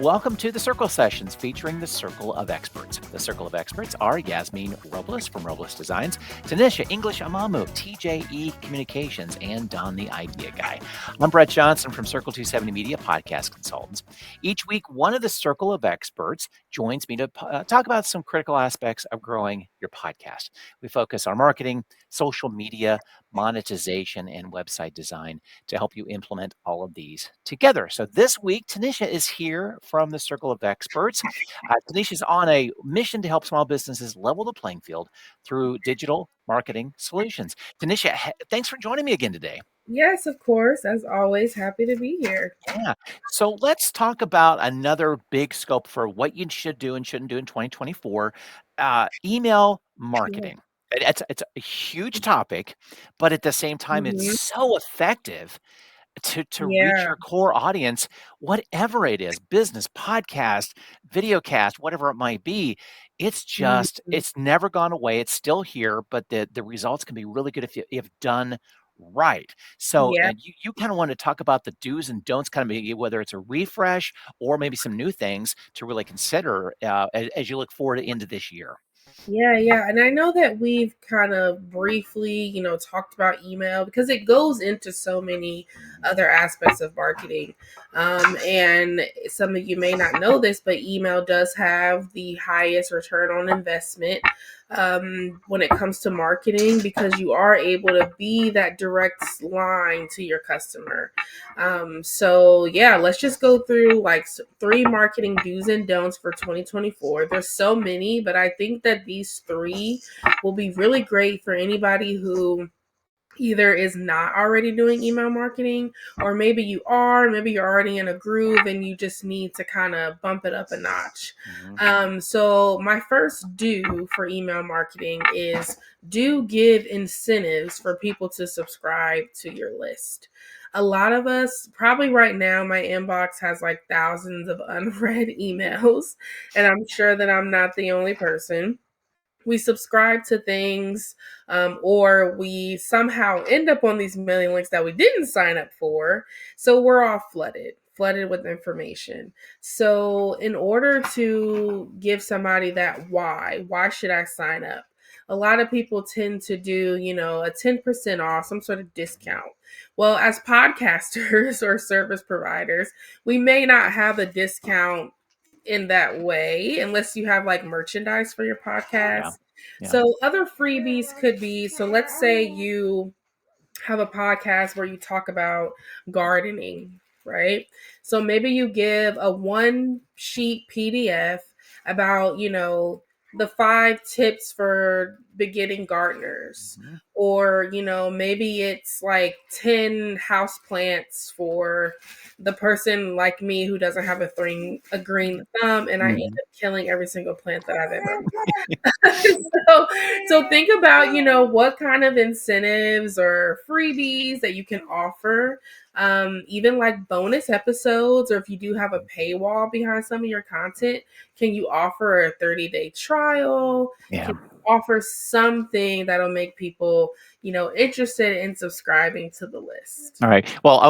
Welcome to the Circle Sessions featuring the Circle of Experts. The Circle of Experts are Yasmine Robles from Robles Designs, Tonnisha, English-Amamoo, TJE Communications, and Don the Idea Guy. I'm Brett Johnson from Circle 270 Media Podcast Consultants. Each week, one of the Circle of Experts joins me to talk about some critical aspects of growing your podcast. We focus on marketing, social media, monetization, and website design to help you implement all of these together. So this week, Tonnisha is here from the Circle of Experts. Tonnisha is on a mission to help small businesses level the playing field through digital marketing solutions. Tonnisha, thanks for joining me again today. Yes, of course. As always, happy to be here. Yeah. So let's talk about another big scope for what you should do and shouldn't do in 2024, email marketing. It's a huge topic, but at the same time, it's Mhm. so effective to reach Yeah. your core audience, whatever it is, business, podcast, videocast, whatever it might be. It's just, Mhm. it's never gone away. It's still here, but the results can be really good if done right. So Yeah. you kind of want to talk about the do's and don'ts, kind of whether it's a refresh or maybe some new things to really consider as you look forward into this year. Yeah. And I know that we've kind of briefly, talked about email because it goes into so many other aspects of marketing. And some of you may not know this, but email does have the highest return on investment when it comes to marketing because you are able to be that direct line to your customer. So yeah, let's just go through like three marketing do's and don'ts for 2024. There's so many, but I think that these three will be really great for anybody who either is not already doing email marketing, or maybe maybe you're already in a groove and you just need to kind of bump it up a notch. So my first do for email marketing is do give incentives for people to subscribe to your list. A lot of us, probably right now, my inbox has like thousands of unread emails, and I'm sure that I'm not the only person. We subscribe to things, or we somehow end up on these mailing lists that we didn't sign up for. So we're all flooded with information. So in order to give somebody that why should I sign up? A lot of people tend to do, a 10% off, some sort of discount. Well, as podcasters or service providers, we may not have a discount in that way unless you have like merchandise for your Yeah. podcast. Yeah. So other freebies could be, so let's say you have a podcast where you talk about gardening, right? So maybe you give a one sheet PDF about, the 5 tips for beginning gardeners. Mhm. Or, maybe it's like 10 house plants for the person like me who doesn't have a green thumb, and I end Mhm. up killing every single plant that I've ever so think about, what kind of incentives or freebies that you can offer. Even like bonus episodes, or if you do have a paywall behind some of your content, can you offer a 30-day trial? Yeah. Can you offer something that'll make people, interested in subscribing to the list? All right. Well,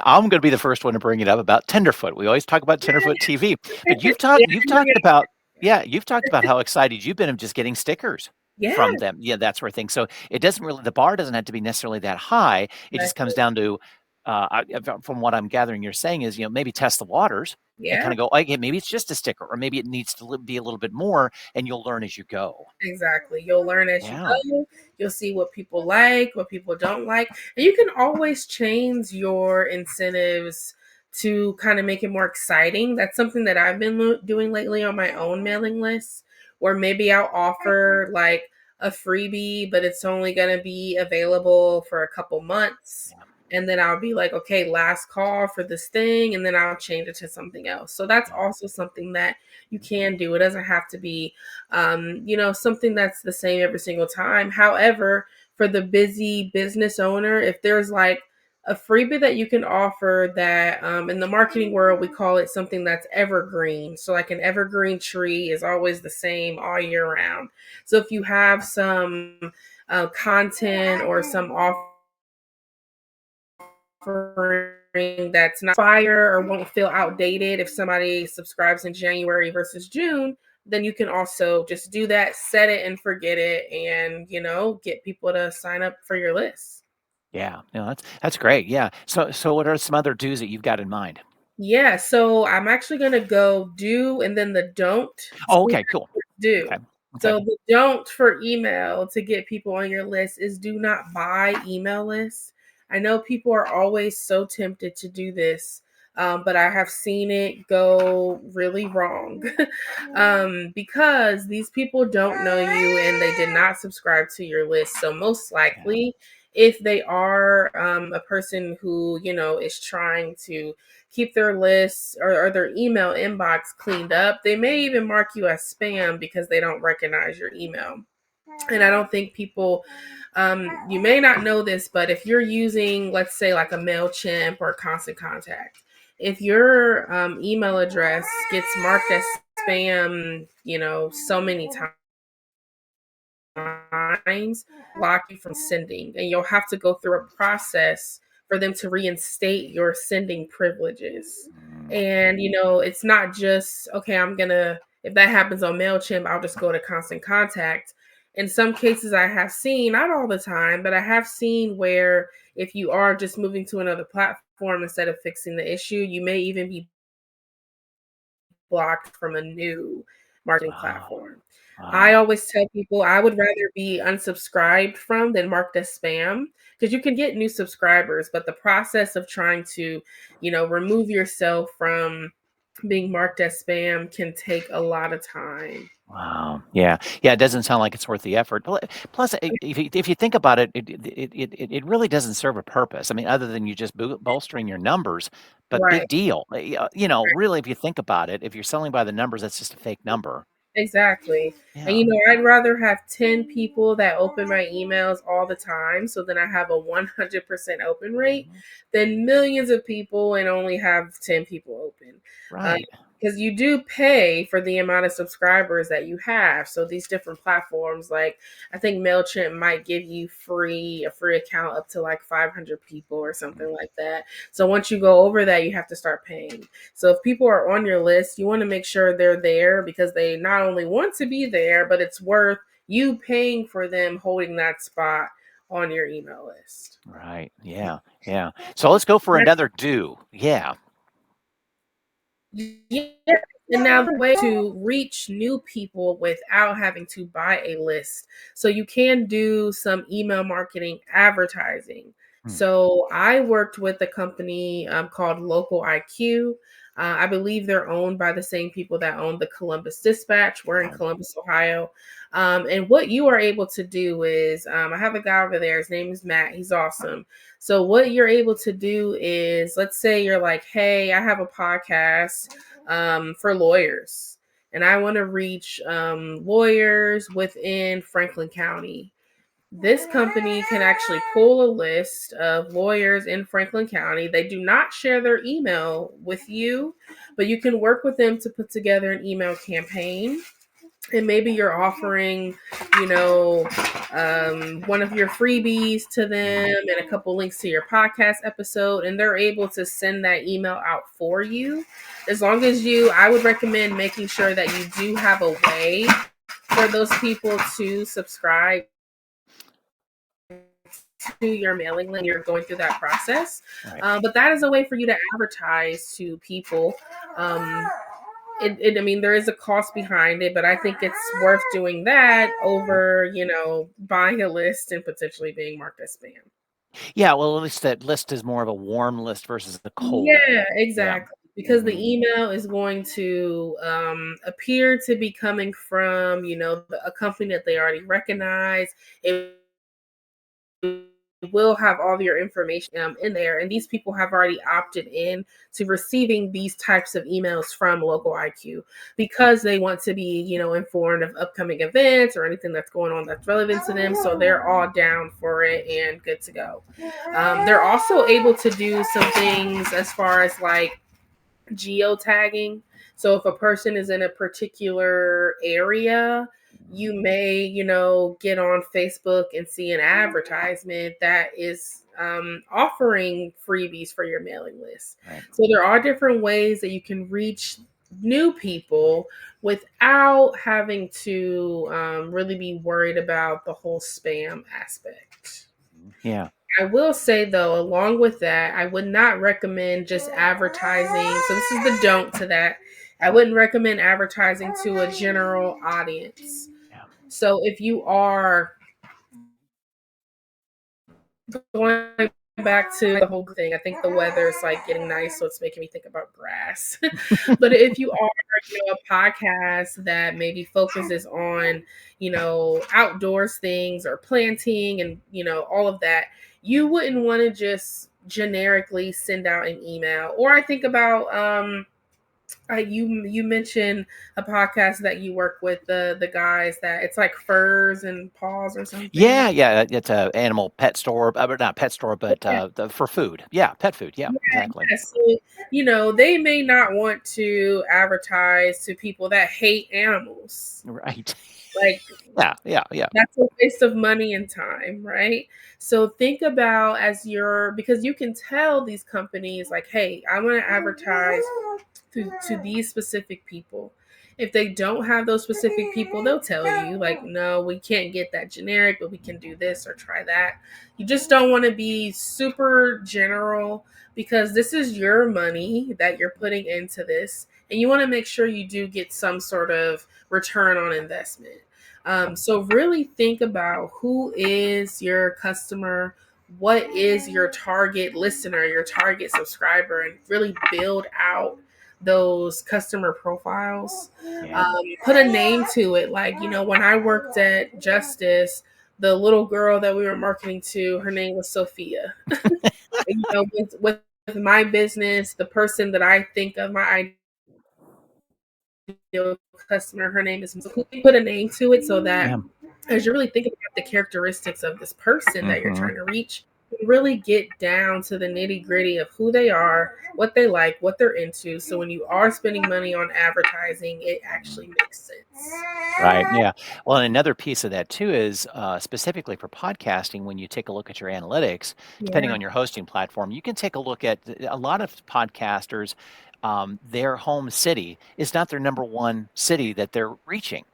I'm going to be the first one to bring it up about Tenderfoot. We always talk about Tenderfoot TV, but Yeah, you've bring talked it about you've talked about how excited you've been of just getting stickers Yeah, from them. Yeah, that sort of thing. So it doesn't really the bar doesn't have to be necessarily that high. It just comes exactly. down to from what I'm gathering, you're saying is maybe test the waters and Yeah. kind of go, okay, maybe it's just a sticker, or maybe it needs to be a little bit more, and you'll learn as you go. Exactly. You'll learn as you Yeah. go. You'll see what people like, what people don't like. And you can always change your incentives to kind of make it more exciting. That's something that I've been doing lately on my own mailing list, where maybe I'll offer like a freebie, but it's only going to be available for a couple months. Yeah. And then I'll be like, okay, last call for this thing. And then I'll change it to something else. So that's Yeah. also something that you can do. It doesn't have to be something that's the same every single time. However, for the busy business owner, if there's like A freebie that you can offer that in the marketing world, we call it something that's evergreen. So, like an evergreen tree is always the same all year round. So, if you have some content or some offering that's not fire or won't feel outdated if somebody subscribes in January versus June, then you can also just do that, set it and forget it, and get people to sign up for your list. Yeah, no, that's great. Yeah. So what are some other do's that you've got in mind? Yeah, so I'm actually gonna go do and then the don't. Oh, So okay, cool. do. Okay. Okay. So the don't for email to get people on your list is do not buy email lists. I know people are always so tempted to do this, but I have seen it go really wrong. Because these people don't know you and they did not subscribe to your list. So most Yeah. likely, if they are a person who is trying to keep their lists or their email inbox cleaned up, they may even mark you as spam because they don't recognize your email. And I don't think people, you may not know this, but if you're using, let's say, like a MailChimp or Constant Contact, if your email address gets marked as spam, so many times, block you from sending, and you'll have to go through a process for them to reinstate your sending privileges. Mm, And it's not just okay. If that happens on Mailchimp, I'll just go to Constant Contact. In some cases, I have seen, not all the time, but I have seen where if you are just moving to another platform instead of fixing the issue, you may even be blocked from a new marketing wow. platform. I Wow. always tell people I would rather be unsubscribed from than marked as spam because you can get new subscribers, but the process of trying to, remove yourself from being marked as spam can take a lot of time. Wow. Yeah. Yeah, it doesn't sound like it's worth the effort. Plus, if you think about it, it really doesn't serve a purpose. I mean, other than you just bolstering your numbers, but Right. big deal. Really, if you think about it, if you're selling by the numbers, that's just a fake number. Exactly. And Yeah. I'd rather have 10 people that open my emails all the time so then I have a 100% open rate Mhm. than millions of people and only have 10 people open. Right. Because you do pay for the amount of subscribers that you have. So these different platforms, like I think MailChimp might give you a free account up to like 500 people or Mhm. something like that. So once you go over that, you have to start paying. So if people are on your list, you want to make sure they're there because they not only want to be there, but it's worth you paying for them holding that spot on your email list. Right. Yeah. Yeah. So let's go for another do. Yeah. Yeah. And now the way to reach new people without having to buy a list. So you can do some email marketing advertising. Hmm. So I worked with a company called Local IQ. I believe they're owned by the same people that own the Columbus Dispatch. We're in Okay. Columbus, Ohio. And what you are able to do is, I have a guy over there. His name is Matt. He's awesome. So what you're able to do is, let's say you're like, hey, I have a podcast for lawyers. And I want to reach lawyers within Franklin County. This company can actually pull a list of lawyers in Franklin County. They do not share their email with you, but you can work with them to put together an email campaign, and maybe you're offering, you know, one of your freebies to them Mhm. and a couple links to your podcast episode, and they're able to send that email out for you. As long as I would recommend making sure that you do have a way for those people to subscribe to your mailing list. You're going through that process, Right. but that is a way for you to advertise to people. Um, I mean, there is a cost behind it, but I think it's worth doing that Mhm. over, buying a list and potentially being marked as spam. Yeah, well, at least that list is more of a warm list versus a cold Yeah, one. Yeah. exactly. Because the Mhm. email is going to appear to be coming from, a company that they already recognize. It will have all of your information in there. And these people have already opted in to receiving these types of emails from Local IQ because they want to be, informed of upcoming events or anything that's going on that's relevant to them. So they're all down for it and good to go. They're also able to do some things as far as like geotagging. So if a person is in a particular area, you may, get on Facebook and see an advertisement that is offering freebies for your mailing list. Right. So there are different ways that you can reach new people without having to really be worried about the whole spam aspect. Yeah. I will say though, along with that, I would not recommend just advertising. So this is the don't to that. I wouldn't recommend advertising to a general audience. Yeah. So if you are going back to the whole thing, I think the weather is like getting nice, so it's making me think about grass. But if you are, a podcast that maybe focuses on, outdoors things or planting and, all of that, you wouldn't want to just generically send out an email. Or I think about you mentioned a podcast that you work with the guys that it's like furs and paws or something. Yeah. It's a animal pet store, but not pet store, but for food. Yeah, pet food. Yeah, exactly. Yeah, so, they may not want to advertise to people that hate animals. Right. Like, Yeah. that's a waste of money and time, right? So think about because you can tell these companies, like, hey, I want to advertise to these specific people. If they don't have those specific people, they'll tell you, like, no, we can't get that generic, but we can do this or try that. You just don't want to be super general because this is your money that you're putting into this. And you want to make sure you do get some sort of return on investment. So really think about who is your customer, what is your target listener, your target subscriber, and really build out those customer profiles. Yeah. Put a name to it. Like, when I worked at Justice, the little girl that we were marketing to, her name was Sophia. With my business, the person that I think of my ideal customer, her name is. Put a name to it so that Yeah. as you're really thinking about the characteristics of this person that you're Mhm. trying to reach, you really get down to the nitty gritty of who they are, what they like, what they're into. So when you are spending money on advertising, it actually makes sense. Right, yeah. Well, and another piece of that too is, specifically for podcasting, when you take a look at your analytics, depending Yeah, on your hosting platform, you can take a look at a lot of podcasters, their home city is not their number one city that they're reaching.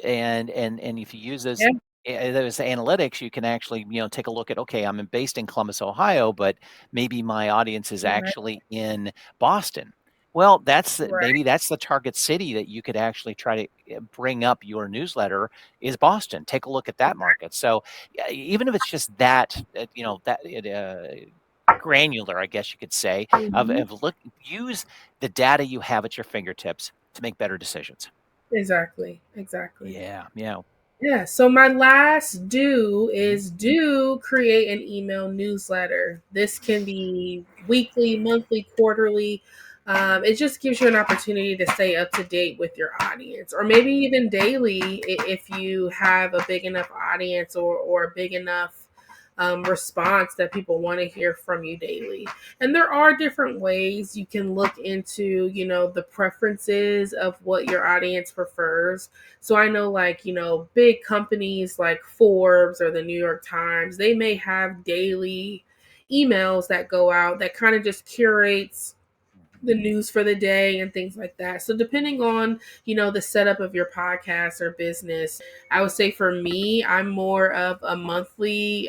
And if you use yeah, those analytics, you can actually, take a look at, okay, I'm based in Columbus, Ohio, but maybe my audience is right, actually in Boston. Well, right, maybe that's the target city that you could actually try to bring up your newsletter is Boston. Take a look at that market. So yeah, even if it's just that, granular, I guess you could say, mhm, of look, use the data you have at your fingertips to make better decisions. exactly. Yeah. Yeah, so my last do is do create an email newsletter. This can be weekly, monthly, quarterly. It just gives you an opportunity to stay up to date with your audience, or maybe even daily if you have a big enough audience or a big enough response that people want to hear from you daily. And there are different ways you can look into, the preferences of what your audience prefers. So I know, like, big companies like Forbes or the New York Times, they may have daily emails that go out that kind of just curates the news for the day and things like that. So depending on, the setup of your podcast or business, I would say for me, I'm more of a monthly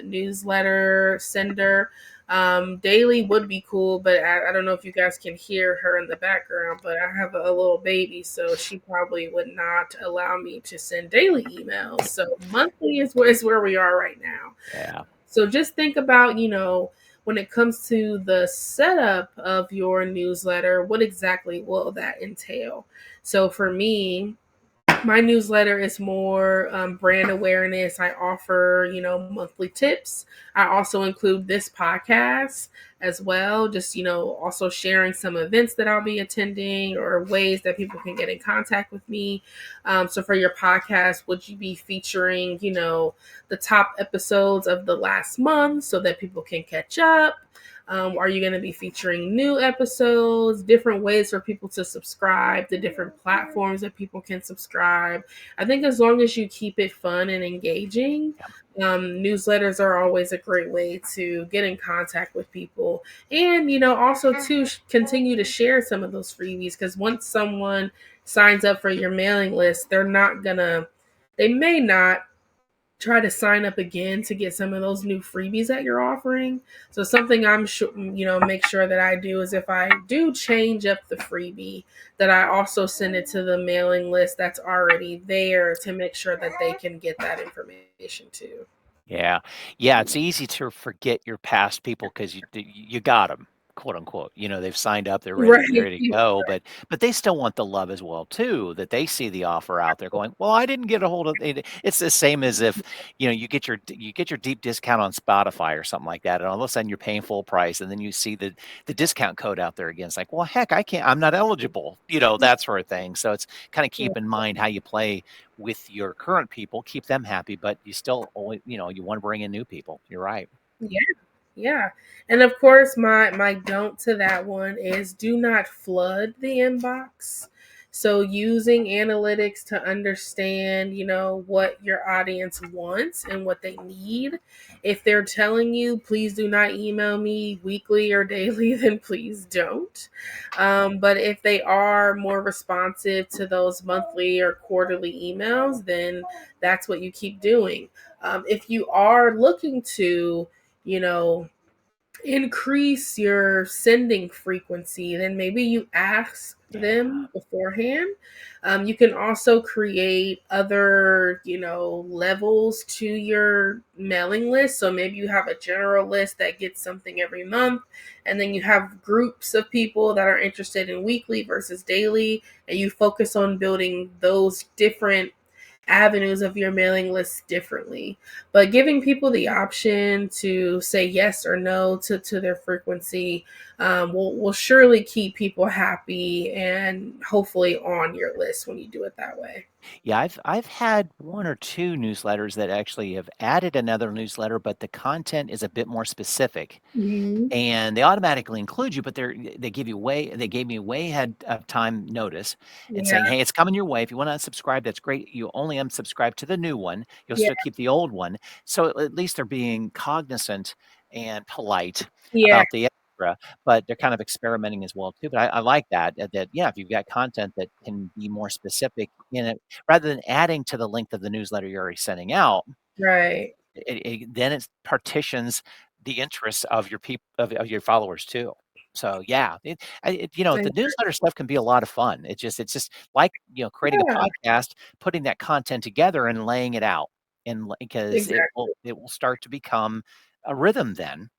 newsletter sender. Daily would be cool, but I don't know if you guys can hear her in the background, but I have a little baby, so she probably would not allow me to send daily emails. So monthly is where we are right now. Yeah. So just think about, when it comes to the setup of your newsletter, what exactly will that entail? So for me, My newsletter is more brand awareness. I offer, monthly tips. I also include this podcast as well, just, also sharing some events that I'll be attending or ways that people can get in contact with me. So for your podcast, would you be featuring, the top episodes of the last month so that people can catch up? Are you going to be featuring new episodes, different ways for people to subscribe, the different platforms that people can subscribe? I think as long as you keep it fun and engaging, newsletters are always a great way to get in contact with people. And, also to continue to share some of those freebies, because once someone signs up for your mailing list, they may not try to sign up again to get some of those new freebies that you're offering. So something I'm sure, make sure that I do is if I do change up the freebie, that I also send it to the mailing list that's already there to make sure that they can get that information too. Yeah. Yeah, it's easy to forget your past people because you got them, quote unquote. They've signed up, they're ready Right. ready to go, but they still want the love as well too, that they see the offer out there going, "Well, I didn't get a hold of it." It's the same as if, you get your deep discount on Spotify or something like that, and all of a sudden you're paying full price, and then you see the discount code out there again. It's like, "Well, heck, I'm not eligible," that sort of thing. So it's kinda keep in mind how you play with your current people, keep them happy, but you still only, you want to bring in new people. You're right. Yeah. Yeah. And of course my don't to that one is do not flood the inbox. So using analytics to understand, what your audience wants and what they need. If they're telling you, please do not email me weekly or daily, then please don't. But if they are more responsive to those monthly or quarterly emails, then that's what you keep doing. If you are looking to, you know, increase your sending frequency, then maybe you ask Yeah. them beforehand. You can also create other, levels to your mailing list. So maybe you have a general list that gets something every month, and then you have groups of people that are interested in weekly versus daily, and you focus on building those different avenues of your mailing list differently. But giving people the option to say yes or no to their frequency will surely keep people happy and hopefully on your list when you do it that way. Yeah, I've had 1 or 2 newsletters that actually have added another newsletter, but the content is a bit more specific. Mhm. And they automatically include you, but they gave me way ahead of time notice and Yeah, saying, "Hey, it's coming your way. If you wanna unsubscribe, that's great. You only unsubscribe to the new one. You'll yeah, still keep the old one." So at least they're being cognizant and polite yeah, about the extra, but they're kind of experimenting as well too. But I like that, yeah, if you've got content that can be more specific in it, rather than adding to the length of the newsletter you're already sending out, right. then it partitions the interests of your of your followers too. So yeah, the newsletter stuff can be a lot of fun. It's just like, creating a Yeah, podcast, putting that content together and laying it out, because exactly. it will start to become a rhythm then,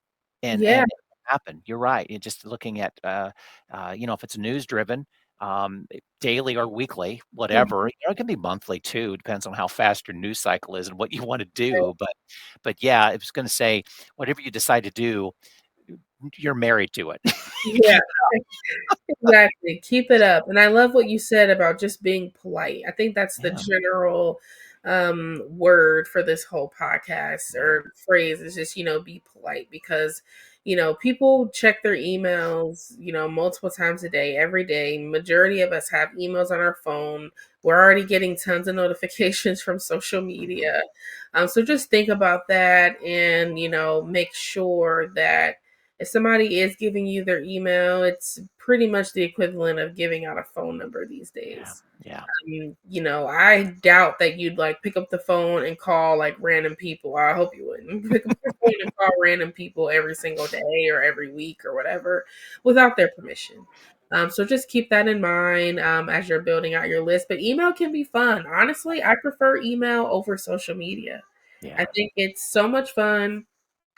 Yeah, and it will happen. You're right. It just looking at, if it's news driven, daily or weekly, whatever, mhm, it can be monthly too, depends on how fast your news cycle is and what you wanna do, but yeah, I was gonna say, whatever you decide to do, you're married to it. yeah. Keep Exactly, keep it up, and I love what you said about just being polite. I think that's the Yeah, general, word for this whole podcast yeah, or phrase is just, be polite because, people check their emails, multiple times a day, every day. Majority of us have emails on our phone. We're already getting tons of notifications from social mhm, media. So just think about that and, make sure that if somebody is giving you their email, it's pretty much the equivalent of giving out a phone number these yeah, days. yeah, I doubt that you'd like pick up the phone and call like random people. I hope you wouldn't pick up the phone and call random people every single day or every week or whatever without their permission. So just keep that in mind as you're building out your list. But email can be fun. Honestly, I prefer email over social media. I yeah, think it's so much fun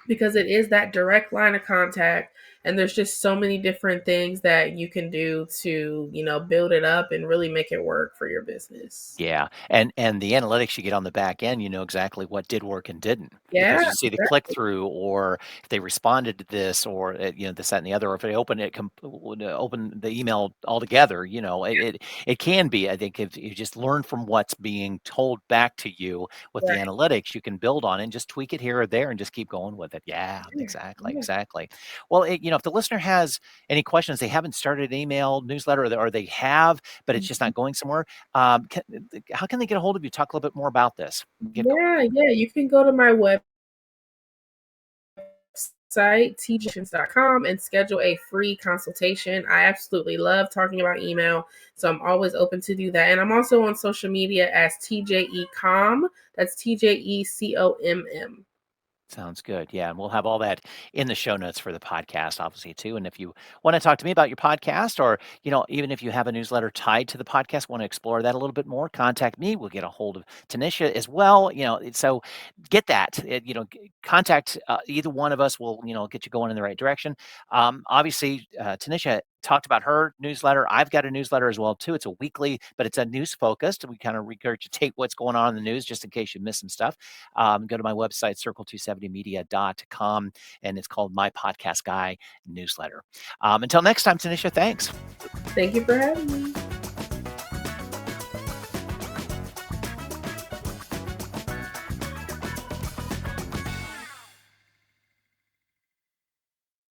because it is that direct line of contact. And there's just so many different things that you can do to, build it up and really make it work for your business. Yeah, and the analytics you get on the back end, you know exactly what did work and didn't because Yeah, you see the click exactly. through, or if they responded to this, or this, that, and the other, or if they open the email altogether. It can be. I think if you just learn from what's being told back to you with the Right. analytics, you can build on it and just tweak it here or there and just keep going with it. Yeah, Yeah. exactly, Yeah. exactly. Well, if the listener has any questions, they haven't started an email newsletter, or they have, but it's just Mhm. not going somewhere. How can they get a hold of you? Talk a little bit more about this. Get going. Yeah, yeah. You can go to my website, tjcommunications.com, and schedule a free consultation. I absolutely love talking about email, so I'm always open to do that. And I'm also on social media as TJE Com. That's TJECOMM. Sounds good. Yeah, and we'll have all that in the show notes for the podcast, obviously, too. And if you want to talk to me about your podcast, or even if you have a newsletter tied to the podcast, want to explore that a little bit more, contact me. We'll get a hold of Tanisha as well. So get that. Contact either one of us. Will get you going in the right direction. Obviously, Tanisha talked about her newsletter. I've got a newsletter as well too. It's a weekly, but it's a news focused. We kind of regurgitate what's going on in the news just in case you miss some stuff. Go to my website, circle270media.com, and it's called My Podcast Guy Newsletter. Until next time, Tanisha, thanks. Thank you for having me.